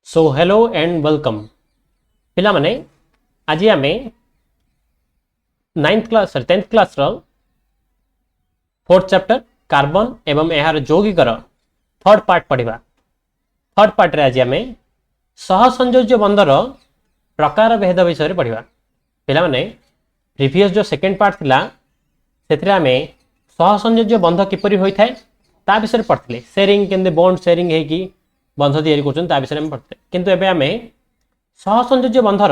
So hello and welcome पिला माने आज आम 9th क्लास 10th क्लास रो 4th चैप्टर कार्बन एवं यार यौगिकर थर्ड पार्ट पढ़ा। थर्ड पार्ट रे आज आम सहसंयोज्य बंधर प्रकार भेद विषय पढ़ा। पिला माने प्रीवियस जो सेकेंड पार्ट थिला सेथिरे आम सहसंयोज्य बंध किपरि होई थाए ता विषय पढ़ते शेयरिंग केंदे बॉन्ड शेयरिंग है कि बंध तैयारी कर विषय में पढ़ते किंतु एबे आम सहसंयोज्य बंधर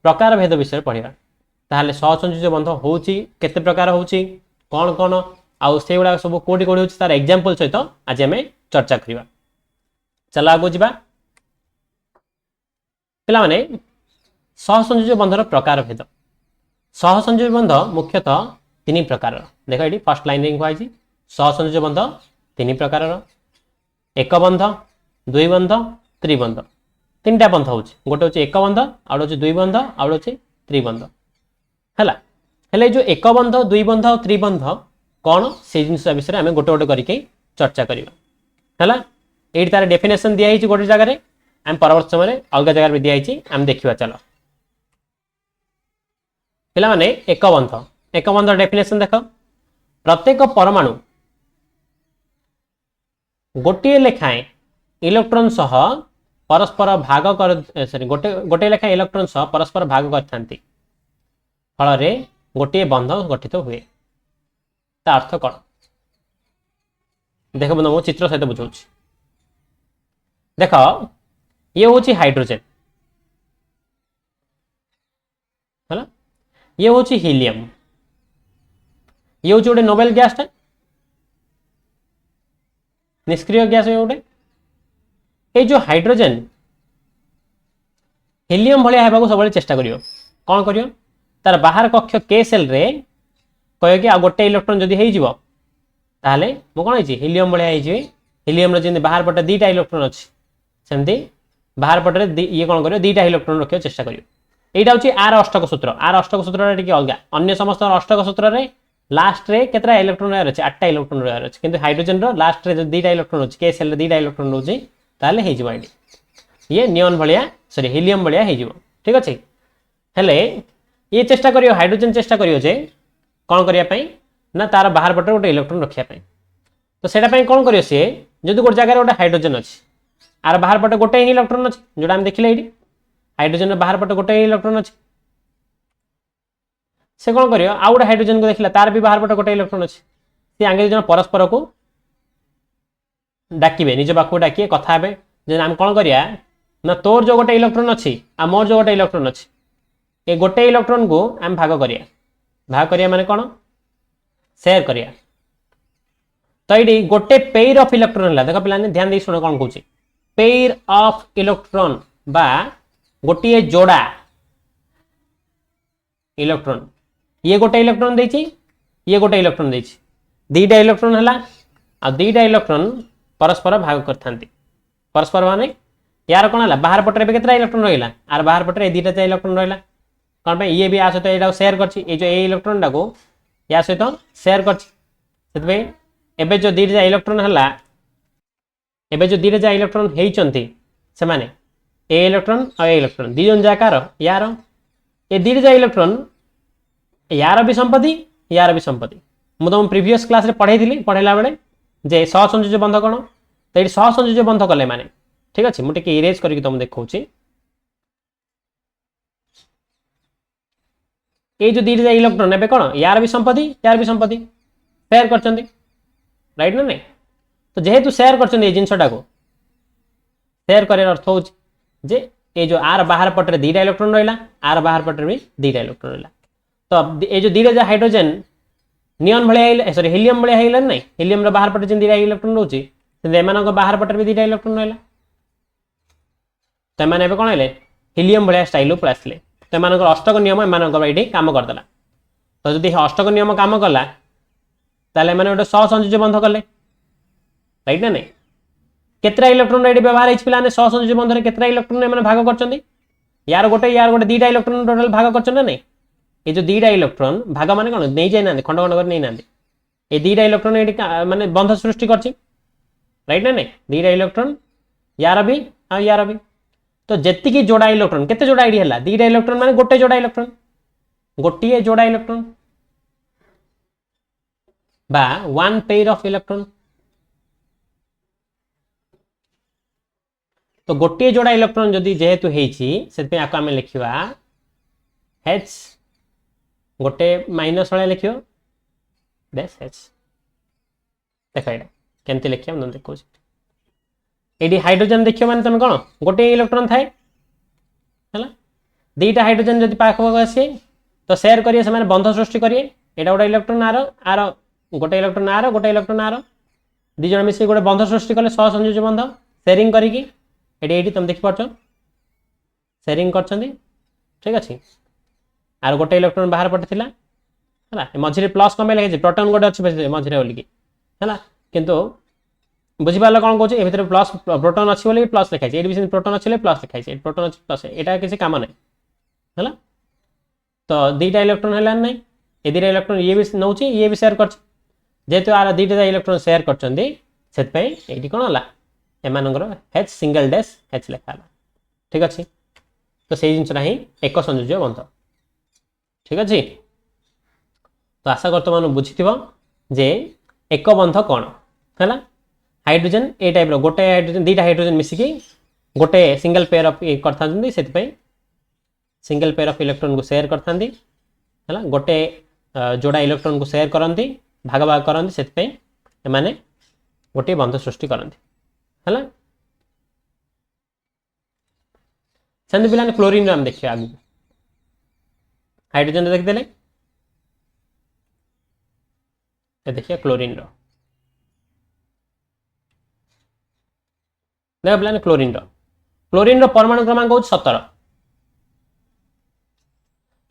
प्रकार भेद विषय पढ़ा। ताहले सहसंयोज्य बंध होउची केते प्रकार होउची कौन कौन आउ से गुडा सब कोडी कोडी होउची तार एग्जांपल सहित आज आम चर्चा करबा। चला आगो जिबा पिला माने सहसंयोज्य बंधर प्रकार भेद। सहसंयोज्य बंध मुख्यतः तीन प्रकार। देख ये फर्स्ट लाइन लिखा है सहसंयोज्य बंध तीन प्रकार एक बंध दुई बंध त्रिबंध तीन टा बंध होउची गोटे होची एक बंध आउ होची दुई बंध आउ होची त्रिबंध हैला। हेले जो एक बंध दुई बंध और त्रिबंध कौन से जिनस विषय आम गोटे गोटे करके चर्चा करबा हैला। एठी तार डेफिनेशन दिया हिची गोटे जगह रे आम परवर्त समय अलग जगह रे दिया हिची आम देखिबा। चलो पिला माने एक बंध डेफिनेशन देख प्रत्येक परमाणु गोटे लेखाएं इलेक्ट्रॉन सह परस्पर भाग कर सॉरी गोटे गोटे लेखा इलेक्ट्रॉन सह परस्पर भाग करथांती फल रे गोटे बंध गठित हुए। ता अर्थ कौन देख बंधु मो चित्र सहित बुझाऊँ। देख ये होची हाइड्रोजन है ये होची हीलियम ये होची गोटे नोबेल गैस टा निष्क्रिय गैस गोटे ये जो हाइड्रोजन हीलियम भाया होगा सब चेष्टा करियो कौन करियो तार बाहर कक्ष के सेल रे कहे कि आ गोटे इलेक्ट्रॉन जदि हेइ जिवो ताहले मो कोन हिची हीलियम भाया हेइ जिवे। हीलियम रे जिंदे बाहर पटे दीटा इलेक्ट्रॉन अछि सेमती बाहर पटे ये कोन करियो दीटा इलेक्ट्रॉन रखियो चेष्टा करियो। एटा होची आर अष्टक सूत्र रे टिके अलगा अन्य समस्त अष्टक सूत्र रे लास्ट रे केतरा इलेक्ट्रॉन रहर अछि 8टा इलेक्ट्रॉन रहर अछि किंतु हाइड्रोजन रो लास्ट रे जो दीटा इलेक्ट्रॉन अछि के सेल रे दीटा इलेक्ट्रॉन होची ताले हेइ जिवो ये नियन भाया सॉरी हीलियम भाया हेइ जिवो ठीक अछि। हेले ये चेष्टा करियो हाइड्रोजन चेष्टा करियो जे कौन करिया पई ना तार बाहर पटे गोटे इलेक्ट्रॉन रखिया पई तो सेटा पई कौन करियो से जदि गोटे जगह गोटे हाइड्रोजन अछि आर बाहर पटे गोटे ही इलेक्ट्रॉन अछि जोटा हम देखिले एडी हाइड्रोजन रे बाहर पटे गोटे ही इलेक्ट्रॉन अछि से कौन करियो आ गोटे हाइड्रोजन को देखिला तार भी बाहर पटे गोटे इलेक्ट्रॉन अछि से आगे जन परस्पर को डाकिबे निज पाखु डाकिए कथा हेबे जे हम कौन करिया ना तोर जो गोटे इलेक्ट्रॉन अछि आ मोर जो गोटे इलेक्ट्रॉन अछि ए गोटे इलेक्ट्रॉन को हम भाग करिया माने कौन शेयर करिया। तो ये गोटे पेयर ऑफ इलेक्ट्रॉन हला देख पिलाने ध्यान दे सुन कौन कहूची पेयर ऑफ इलेक्ट्रॉन बा गोटे जोड़ा इलेक्ट्रॉन ये गोटे इलेक्ट्रॉन देछि ये गोटे इलेक्ट्रॉन देछि दीटा इलेक्ट्रॉन हला आ दीटा इलेक्ट्रॉन परस्पर भाग करथांती परस्पर माने यार कौन है बाहर पटे केतरा इलेक्ट्रॉन रहिला आर बाहर पटे दीटा इलेक्ट्रॉन रहिला कौन पे ये भी आ सहित एटा शेयर करछि ए जो ए इलेक्ट्रॉन टाको या सहित शेयर करछि सेतबे एबे जो दीटा इलेक्ट्रॉन हला एबे जो दीटा इलेक्ट्रॉन हेइचंती से माने ए इलेक्ट्रॉन और ए इलेक्ट्रॉन दी जन जाकार यार ए दीटा इलेक्ट्रॉन यार भी संपत्ति मु तुम प्रीवियस क्लास रे पढ़ेला बेले जे सहसंयोज्य बंध कौन तो ये सहसंयोज्य बंध कले माने ठीक अच्छे मुझे इरेज करके तुम देखा ये जो दीटा इलेक्ट्रॉन ए कौन यार भी संपत्ति शेयर कर राइट ना नहीं तो जेहेतु शेयर कर जिनसटा को शेयर कर अर्थ हो जे ये जो आर बाहर पटे दीटा इलेक्ट्रॉन रहा आर बाहर पटे भी दीटा इलेक्ट्रॉन रहा तो ये जो दीटा हाइड्रोजन नियन भाया सॉरी हीलियम भाया है ना हीलियम बाहर पटे जिन दीटा इलेक्ट्रॉन रोचे बाहर पटे भी दीटा इलेक्ट्रॉन रहा तो एम कौन है हीलियम भाया स्टाइल पलि आसले तो एम अष्टक नियम एम ये कम करदेला तो जब अष्टक नियम कम कला ताले माने गोटे सहसंयोज्य बंध कले राइट ना नहीं केतरा इलेक्ट्रॉन ये व्यवहार हो पाने सहसंयोज्य बंधन केतरा इलेक्ट्रॉन एम भाग कर यार गोटे दीटा इलेक्ट्रॉन टोटाल भाग कर नहीं ये जो दीटा इलेक्ट्रॉन भाग माने कौन नहीं जाए खंड खंड कर नहीं ना ये दीटा इलेक्ट्रॉन ये माने बंध सृष्टि कर राइट ना नहीं दीटा इलेक्ट्रॉन यार भी हाँ यार भी तो जेतिकी जोड़ा इलेक्ट्रॉन केते जोड़ा आईडी हला दीटा इलेक्ट्रॉन माने गोटे जोड़ा इलेक्ट्रॉन गोटे जोड़ा इलेक्ट्रॉन बा वन पेयर ऑफ इलेक्ट्रॉन तो गोटे जोड़ा इलेक्ट्रॉन जदि जेहेतु हेछि सेते आको आमे लिखिबा H गोटे माइनस वाला लिखियो डैश H देखो एटा केमती लिखिया हम देखो एडी हाइड्रोजन देखियो माने तमे कोन गोटे इलेक्ट्रॉन थाए हला दीटा हाइड्रोजन जदि पाख पाख आसे तो शेयर करिए से माने बंध सृष्टि करिए एटा गोटे इलेक्ट्रॉन आर गोटे इलेक्ट्रॉन आर गोटे इलेक्ट्रॉन आर दी जण मिसी गोटे बंध सृष्टि कले सहसंयोज बंध शेयरिंग करिकी एडी तुम देखि पारछो शेयरिंग करछंदी ठीक अछि आर गोटे इलेक्ट्रॉन बाहर पटे थिला हला मझिरे प्लस कमे लागे प्रोटॉन गोटे अछि मझिरे बोली की हला किंतु बुझि पाला कोन कहू ए भीतर प्लस प्रोटॉन अछि बोली प्लस लिखाइ छै एडी भी प्रोटॉन अछि बोली प्लस लिखाइ छै प्रोटॉन अछि प्लस एटा किसी काम नै हला तो दीटा इलेक्ट्रॉन हला नै ए दीटा इलेक्ट्रॉन ये भी नउची ये भी शेयर करछ जेतु आर दीटा इलेक्ट्रॉन शेयर करछंदी सेत पई एडी कोन हला एमानंगर H सिंगल डैश H लिखा हला ठीक अछि तो सेही जिंस नाही एक संयोज्य बंध ठीक अछि तो आशा करतो मानु बुझिथिबो जे एक बंध कोन हला हाइड्रोजन ए टाइप रो गोटे हाइड्रोजन दीटा हाइड्रोजन मिसिकी गोटे सिंगल पेयर ऑफ करथांदी सेत पई सिंगल पेयर ऑफ इलेक्ट्रॉन को शेयर करथांदी हला गोटे जोड़ा इलेक्ट्रॉन को शेयर करंती भाग भाग करंती सेत पई एमाने गोटे बंध सृष्टि करंती हला सेंद पिलाने क्लोरीन नाम देखियो आगु हाइड्रोजन देख देले ए देखिए क्लोरीन रो देख पिलाने क्लोरीन रो परमाणु क्रमांक हो 17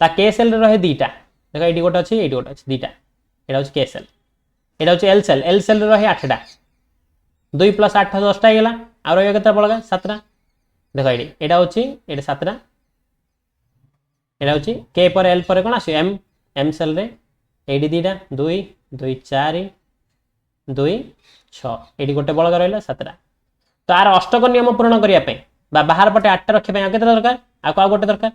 ता के सेल रहे दीटा देखो एडी गोटे अछि एडी गोटे अछि दीटा एडा होछि के सेल एडा होछि एल सेल रहे 8टा 2 + 8 10टा गेला आ रहे केता बळगा 7टा देखो एडी एडा होछि एडा 7टा एडा होछि के पर एल पर कोन आसी एम सेल रे एडी दीटा 2 2 4 2 6 एडी गोटे बळगा रहला 7टा तो आर अष्टक नियम पूर्ण करिया पे बा बाहर पटे 8टा रखे पे आ केता दरकार आ गोटे दरकार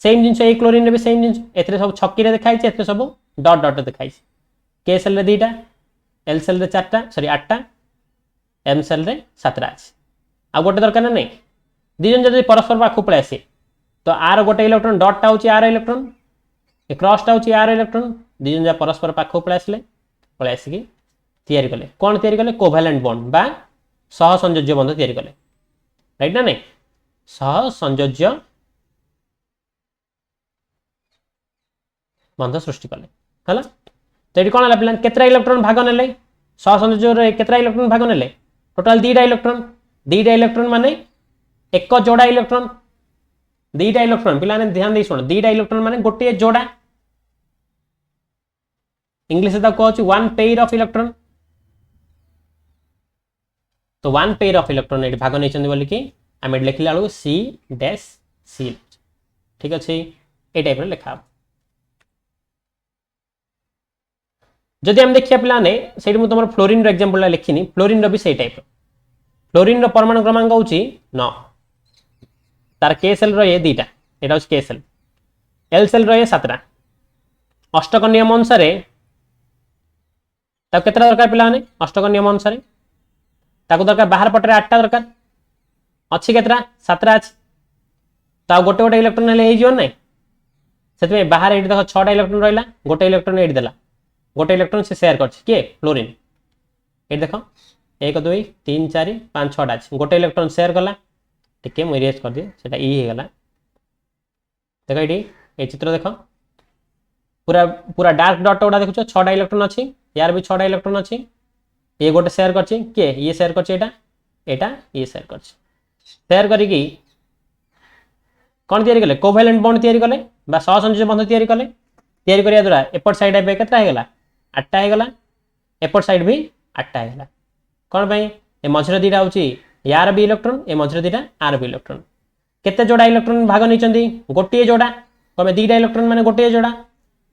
सेम जिंस ए क्लोरीन रे भी सेम जिंस एतरे सब छक्की रे देखाइ छै एतरे सब डॉट डॉट देखाइ छै के सेल रे दीटा एल सेल रे 4टा सॉरी 8टा एम सेल रे 7टा अछि आ गोटे दरकार नै दी जन जदि परस्पर पाखु पळे आसे तो आर गोटे इलेक्ट्रॉन डॉट टा होछि आर इलेक्ट्रॉन ए क्रॉस टा होछि आर इलेक्ट्रॉन दी जन जा परस्पर पाखु पळे आसले पळे आसी की तयारी कले कोन तयारी कले कोवैलेंट बॉन्ड बा सहसंयोज्य बंध तयारी कले राइट ना नै सहसंयोज्य बंध सृष्टि कले हला तो एडी कोन हला प्लान केतरा इलेक्ट्रॉन भाग नेले सहसंयोज्य रे केतरा इलेक्ट्रॉन भाग नेले टोटल दीटा इलेक्ट्रॉन माने एक जोड़ा इलेक्ट्रॉन दीटा इलेक्ट्रॉन पिलाने ध्यान दे सुन दीटा इलेक्ट्रॉन माने गोटे जोड़ा इंग्लिश ता कहू छि वन पेयर ऑफ इलेक्ट्रॉन तो वन पेयर ऑफ इलेक्ट्रॉन एडी भाग नै चंदी बोली कि हम एडी लिखला आलु C डैश C ठीक अछि ए टाइप रे लिखा जदि हम देखिया पिलाने सेठी मु तमर फ्लोरीन रो एग्जांपल लिखिनी फ्लोरीन रो भी सेही टाइप फ्लोरीन रो परमाणु क्रमांक होछि 9 तार के सेल रो ये दीटा एटा होछि के सेल एल सेल रो ये 7टा अष्टक नियम अनुसार ता केतरा दरकार पिलाने अष्टक नियम अनुसार ताको दरकार बाहर पटरे 8टा दरकार अछि केतरा 7टा अछि ता गोटे गोटे इलेक्ट्रॉन ले हे जियो नै सेतमे बाहर एडी देखो 6टा इलेक्ट्रॉन रहला गोटे इलेक्ट्रॉन एडी देला गोटे इलेक्ट्रॉन से शेयर करछि के फ्लोरीन ए देखो 1 2 3 4 5 6टा अछि गोटे इलेक्ट्रॉन शेयर करला टिके मु इरेज कर दे सेटा ई हे गला देखो एडी ए चित्र देखो पूरा पूरा डार्क डॉट ओडा देखुछ 6टा इलेक्ट्रॉन अछि यार भी 6टा इलेक्ट्रॉन अछि ये गोटे शेयर करछि के ये शेयर करछि एटा ये शेयर करछि शेयर करी की कोन तयारी कले कोवैलेंट बॉन्ड तयारी कले बा सहसंयोज्य बंध तयारी कले तयारी करिया द्वारा एपट साइड पे केतना हे गला 8टा हे गला एपट साइड भी 8टा हे गला कोन भाई ए मझरे दीटा होची यार भी इलेक्ट्रॉन ए मझरे दीटा आर भी इलेक्ट्रॉन केते जोड़ा इलेक्ट्रॉन भाग नै चंदी गोटे जोड़ा कमे दीटा इलेक्ट्रॉन माने गोटे जोड़ा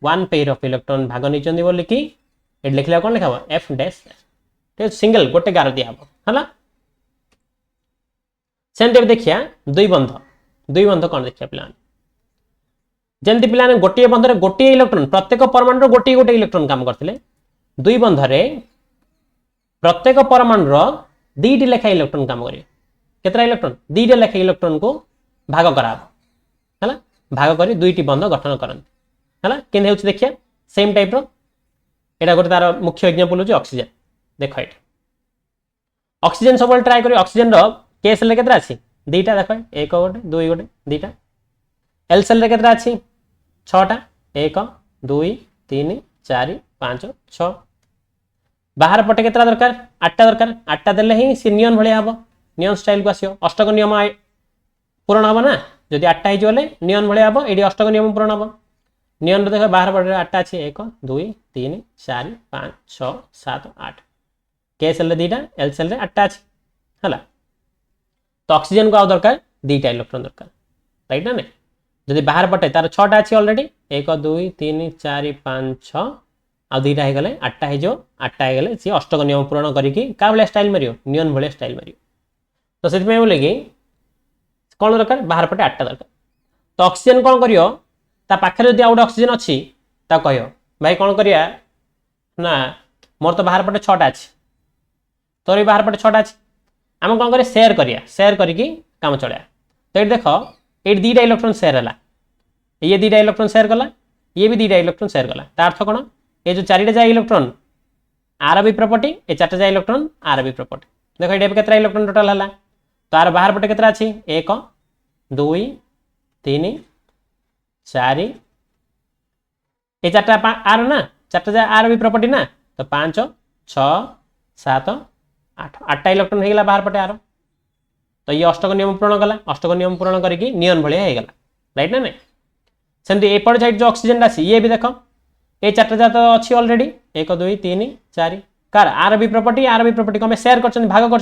वन पेयर ऑफ इलेक्ट्रॉन भाग नै चंदी बोली कि ए लिखला कोन लिखाबो एफ डैश ते सिंगल गोटे गार दिया हबो हला सेमती देखिया दुई बंध कौन देखिया पिला जमती पिला गोटे बंधरे गोटे इलेक्ट्रॉन प्रत्येक परमाणु गोटे गोटे इलेक्ट्रॉन काम करते दुई बंधरे प्रत्येक परमाणु दीटी लेखा इलेक्ट्रॉन काम करेंगे केतरा इलेक्ट्रॉन दीटा लेखा इलेक्ट्रॉन को भाग करा है भाग कर दुईटी बंध गठन करते है कि देखिए सेम टाइप यहाँ गोटे तार मुख्य एग्जांपल हो ऑक्सीजन देख ये ऑक्सीजन सब ट्राए कर ऑक्सीजन के सेल केतरा अच्छी दीटा देख एक गोटे दुई गोटे दीटा एल सेल केतरा अच्छी छटा एक दुई तीन चार पांच छ बाहर पटे केतरा दरकार आठटा देले ही सी नियन भाया हम नियन स्टाइल को आसो अष्टक नियम पूरण हम ना जदि आठटा हो नियन भाया हम ये अष्टक नियम पूरण हम नियन देख बाहर पटे आठटा अच्छी एक दुई तीन चार पांच छ सात आठ के सेल दीटा एल सेल आठटा अच्छी है तो ऑक्सीजन को आउ दरकार दीटा इलेक्ट्रॉन दरकार राइट ना नहीं जदि बाहर पटे तार छटा अच्छी ऑलरेडी एक दुई तीन चार पांच छ आउ दुईटा हो गले आठटा हो आठटा हो गले सी अष्टक नियम पूरण करके क्या भाया स्टाइल मार नियन भाया स्टाइल मार तो से बोले कि कौन दरकार बाहर पटे आठटा दरकार तो ऑक्सीजन कौन कर पाखे जब आउ गए ऑक्सीजन अच्छी कह भाई कौन करिया ना मोर तो बाहर पटे छटा अच्छी तोर भी बाहर पटे छटा अच्छी आम कौन कर सेयार करके काम चलिया तो ये देख ये दीटा इलेक्ट्रॉन सेयार है ये दीटा इलेक्ट्रॉन सेयार कला ये भी दीटा इलेक्ट्रॉन सेयार कला तार अर्थ कौन ये जो चारिटा जाए इलेक्ट्रॉन आर बी प्रॉपर्टी ये चार्टा जाए इलेक्ट्रॉन आर बी प्रॉपर्टी देख ये केतरा इलेक्ट्रॉन टोटल है तो आर बाहर पटे केतरा अच्छी एक दुई तीन चार ये चार्टा आर ना चार्टा जाए आर बी प्रॉपर्टी ना तो पांच छ सात आठ आठटा इलेक्ट्रॉन हो बाहर पटे आर तो ये अष्टक नियम पूरण कला अष्टक नियम पूरण करके नियन भाया हो गला राइट ना नहीं सेमती एपट साइड जो ऑक्सीजन आसी ये भी देख ये चार्टा जा तो अच्छी ऑलरेडी एक दुई तीन चार कार आर बी प्रॉपर्टी को सेयार कर भाग कर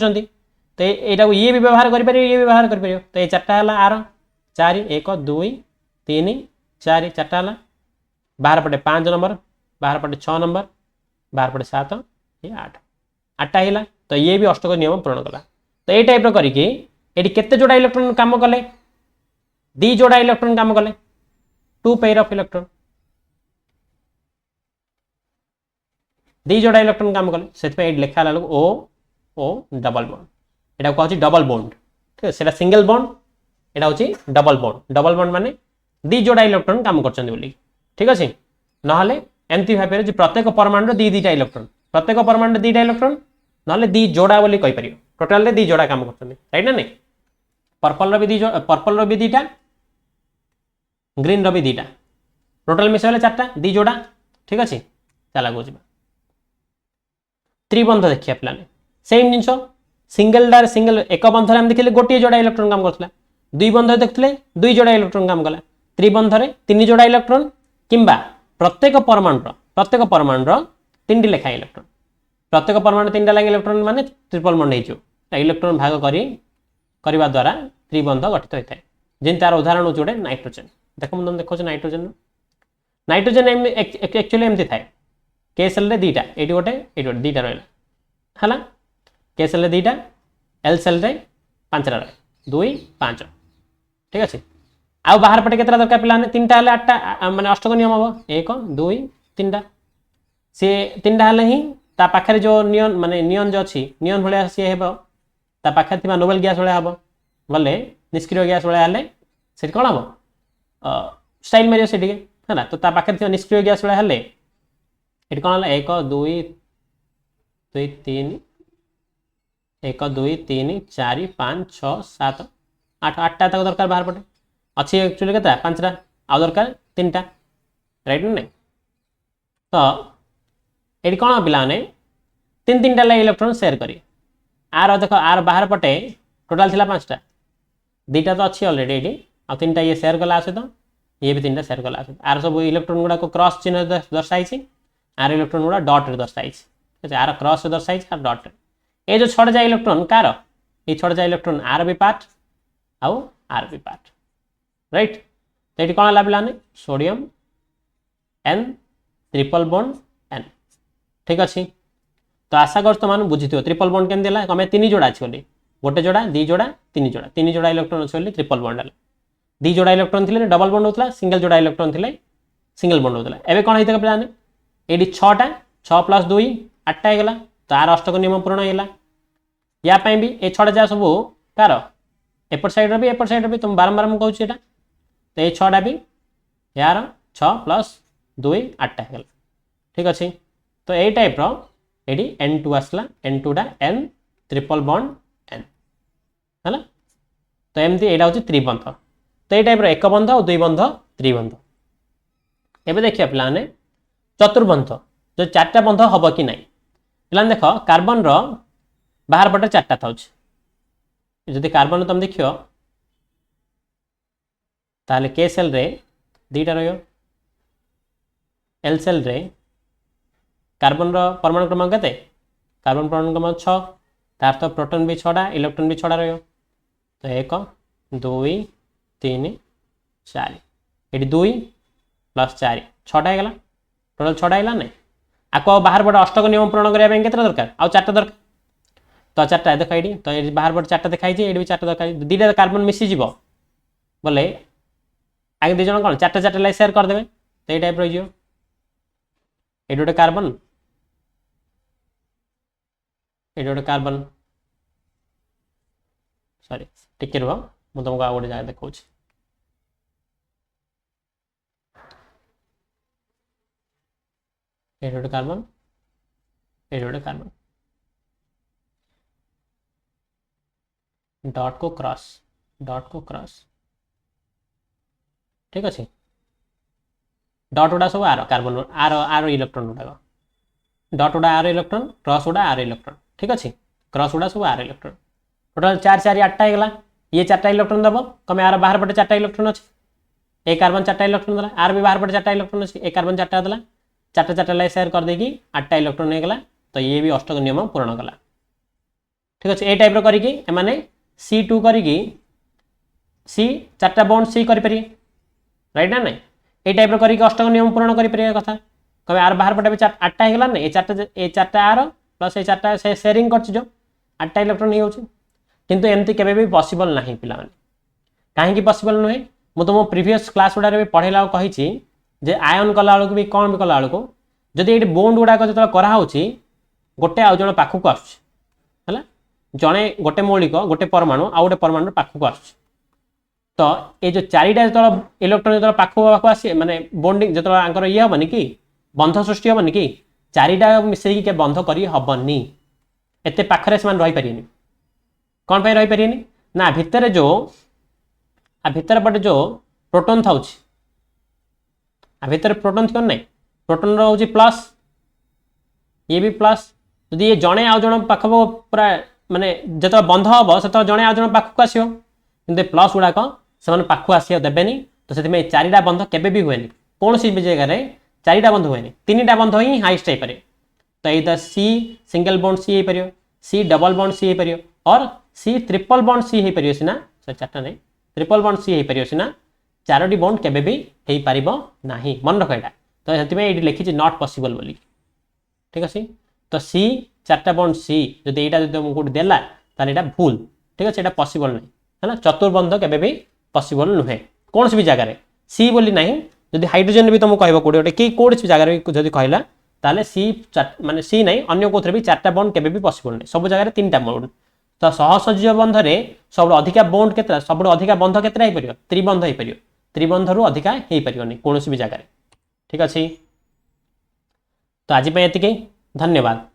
तो यहाँ ये भी व्यवहार कर ये भी व्यवहार कर तो ये चार्टा है आर चार एक दुई तीन चार चार्टा है बाहर पटे 5 नंबर बाहर पटे 6 नंबर बाहर पटे 7 ये 8 आठटा है तो ये भी अष्टक नियम पूरण कला तो ये टाइप करके ये केते जोड़ा इलेक्ट्रॉन काम कले दी जोड़ा इलेक्ट्रॉन काम कले 2 पेयर ऑफ इलेक्ट्रॉन दी जोड़ा इलेक्ट्रॉन काम कले से लिखा ला ओ ओ डबल बॉन्ड यहाँ कहूँ डबल बॉन्ड ठीक है सेटा सिंगल बॉन्ड यहाँ हूँ डबल बॉन्ड माने दी जोड़ा इलेक्ट्रॉन काम कर ठीक अच्छे ना एमती भाई प्रत्येक परमाणु दी दीटा इलेक्ट्रॉन प्रत्येक परमाणु दीटा इलेक्ट्रॉन ना दी जोड़ा बोली कहीपर टोटाल दी जोड़ा काम कर राइट ना नहीं पर्पल भी दीटा ग्रीन री दीटा टोटाल मिसाइले 4टा दी जोड़ा ठीक अच्छे चल आगे जा त्रिबंध देखिए पे सेम जिन सिंगल एक बंधर आम देखिए गोटे जोड़ा इलेक्ट्रॉन काम करता दुई बंध देखते दुई जोड़ा इलेक्ट्रॉन काम कला त्रिबंधरे 3 जोड़ा इलेक्ट्रॉन किंबा प्रत्येक परमाणु 3टी लेखा इलेक्ट्रॉन प्रत्येक परमाणु 3टा लगे इलेक्ट्रॉन माने ट्रिपल बॉन्ड हो इलेक्ट्रॉन भाग करने द्वारा त्रिबंध गठित होता है जिन तार उदाहरण हो जोड़े नाइट्रोजन देख तुम देखो नाइट्रोजन एक्चुअली एमती थाए के सेल दीटा ये गोटे दीटा रहा है के सेल दीटा एल सेल 5टा रहे 2 5 ठीक अच्छे आउ बाहर पटे केतरा दरकार पिला 3टा 8टा माने अष्टक नियम हम 1 2 3टा सी 3टा हेले ही ता पाखे जो नियन माने नियन जो अच्छी नियन भाया सी हे ता पाखे थी नोबेल गैस भाया हम गले निष्क्रिय गैस भाया हेले से कौन हम स्टाइल मारे से है ना तो ता पाखे थी निष्क्रिय गैस भाया हेले ये कौन है 1 2 3 1 2 3 4 5 6 7 8 8टा तक दरकार बाहर पटे अच्छी एक्चुअली के 5टा आउ दरकार 3टा राइट ना नहीं तो ये कौन पे 3टा लगे इलेक्ट्रॉन सेयार करेंगे आर देख आर बाहर पटे टोटाल थी 5टा 2टा तो अच्छी ऑलरेडी ये आ 3टा ये सेयार कला सहित ये भी 3टा सेयार कला सहित आर सब इलेक्ट्रॉन गुड़ा क्रॉस चिन्ह दर्शाई आर इलेक्ट्रॉन गुड़ा डॉट दर्शाई ठीक है आर क्रॉस दर्शाई आर डॉट ये जो 6टा जाए इलेक्ट्रॉन कार ये 6टा जाए इलेक्ट्रॉन आर बी पार्ट आउ आर बी पार्ट राइट तो ये कौन है पे sodium N triple bond N ठीक अच्छे तो आशा कर तुम बुझी ट्रिपल बॉन्ड केमती है कमें 3 जोड़ा अच्छी बोली गोटे जोड़ा दी जोड़ा तीन जोड़ा इलेक्ट्रॉन अच्छे बोली ट्रिपल बॉन्ड है दी जोड़ा इलेक्ट्रॉन थे डबल बॉन्ड होता सिंगल जोड़ा इलेक्ट्रॉन थे सिंगल बॉन्ड होता एवं कौन होता पे ये 6टा 6 + 2 8टा होगा तो आर अष्टक नियम पूरण होगा या भी ये 6टा जहाँ सब कार एपट साइड भी एपट साइड भी तुम बारंबार मुझे कहूँ तो ये 6टा भी यार 6 + 2 8टा होगा ठीक अच्छे तो यही टाइप ये N2 आसला N2टा N ट्रिपल बॉन्ड N है तो एमती यहाँ हूँ त्रिबंध तो ये टाइप एक बंध और दुई बंध त्रिबंध एवं देखिए पे चतुर्बंध जो 4टा बंध हम कि ना पे देख कार्बन बाहर पटे 4टा था जदि कार्बन तुम देख ताले के सेल रे 2टा एल सेल रे कार्बन परमाणु क्रमांक के कार्बन परमाणु क्रमांक 6 तार तो प्रोटॉन भी 6टा इलेक्ट्रॉन भी 6टा तो 1 2 3 4 ये 2 + 4 6टा होगा टोटाल 6टा है ना आपको बाहर पटे अष्टक नियम पूरण करने के दरकार आउ 4टा दरकार तो 4टा देख ये तो ये बाहर पटे 4टा देखाई ये भी 4टा दरकार 2टा कार्बन मिसीज बोले आगे 2 जन कौन 4टा 4टा लाई सेयार करदे तो ये टाइप रही ये गोटे कार्बन ये गोटे कार्बन सॉरी टिके रुह मुझे तुमको आ गोटे जगह देखा ये गोटे कार्बन ये गोटे कार्बन डॉट को क्रॉस ठीक अच्छे डॉट गुड़ा सब आर कार्बन आर आर इलेक्ट्रॉन गुड़ाक डॉट गुड़ा आर इलेक्ट्रॉन क्रॉस गुड़ा आर इलेक्ट्रॉन ठीक अच्छे क्रॉस गुड़ा सब आर इलेक्ट्रॉन टोटाल 4 4 8टा होगा ये 4टा इलेक्ट्रॉन दब कम आर बाहर पटे 4टा इलेक्ट्रॉन अच्छे एक कार्बन 4टा इलेक्ट्रॉन देला आर भी बाहर पटे 4टा इलेक्ट्रॉन अच्छे एक कार्बन 4टा देला 4टा 4टा लाई सेयार कर देगी 8टा इलेक्ट्रॉन होगा तो ये भी अष्टक नियम पूरण कला ठीक अच्छे ये टाइप करिकी एमाने C2 करिकी सी 4टा बॉन्ड सी करें राइट ना नहीं ये टाइप करिकी अष्टक नियम पूरण कर कथा कम आर बाहर पटे भी 8टा होगा ना ये 4टा आर प्लस ये 4टा से सेयरिंग कर 8टा इलेक्ट्रॉन हो किंतु एमती केबे भी पॉसिबल नहीं पिला कहीं पॉसिबल नुहे मुझे तुम प्रीवियस क्लास गुड़ा भी पढ़ेला कही जे आयन कला बेलू भी कौन भी कला बेलू जदि ये बोन्ड गुड़ाक जो कराऊँगी गोटे आउ जन पाखक आसला जड़े गोटे मौलिक गोटे परमाणु आउ गोटे परमाणु पाखक आस तो ये जो 4टा जो इलेक्ट्रॉन जो पाखक आसे माने बॉन्डिंग जो ये हेनी कि बंध सृष्टि हेनी कि 4टा मिसेक के बंध कर हेनी एत पाखे से रही पारे कौन रही पारे ना भितर जो भितर पटे जो प्रोटॉन था भितर प्रोटॉन थी ना प्रोटॉन रोचे प्लस ये भी प्लस जदि ये जड़े आउ जन पाख पूरा माने जो बंध हम से जड़े आउ जन पाखक आसो कि प्लस गुड़ाक से पाखक आस देवेनि तो से 4टा बंध केबे भी हुए कौन सी भी जगह 4टा बंध हुए 3टा बंध ही हाइस्ट हो तो ये सी सिंगल बॉन्ड सी हो पार सी डबल बॉन्ड सी हो पार और सी ट्रिपल बॉन्ड सी हो पार सीना सॉरी 4टा नहीं ट्रिपल बॉन्ड सी हो पार सीना 4टी बॉन्ड केबे भी हो पार ना मन रख यहाँ तो ये लिखी नॉट पॉसिबल बोली ठीक अच्छे तो सी 4टा बॉन्ड सी जो यहाँ जो गोटे देला ताले भूल ठीक अच्छे यहाँ पॉसिबल नहीं है चतुर्बंध केबे भी पॉसिबल नुहे कौन सी भी जगह सी बोली ना जदि हाइड्रोजन भी तुमको कह कौटे कि कौन सी जगह जब कहला ताले सी माने सी नहीं अन्य कौन भी 4टा बॉन्ड केबे भी पॉसिबल नहीं सब जगह 3टा बॉन्ड तो सहसजीव बंधरे सब अधिका बॉन्ड के सब अधिका बंध के त्रिबंध हो पार त्रिबंध रु अधिका हो पार कौन भी जगह ठीक अच्छे तो आज ये धन्यवाद।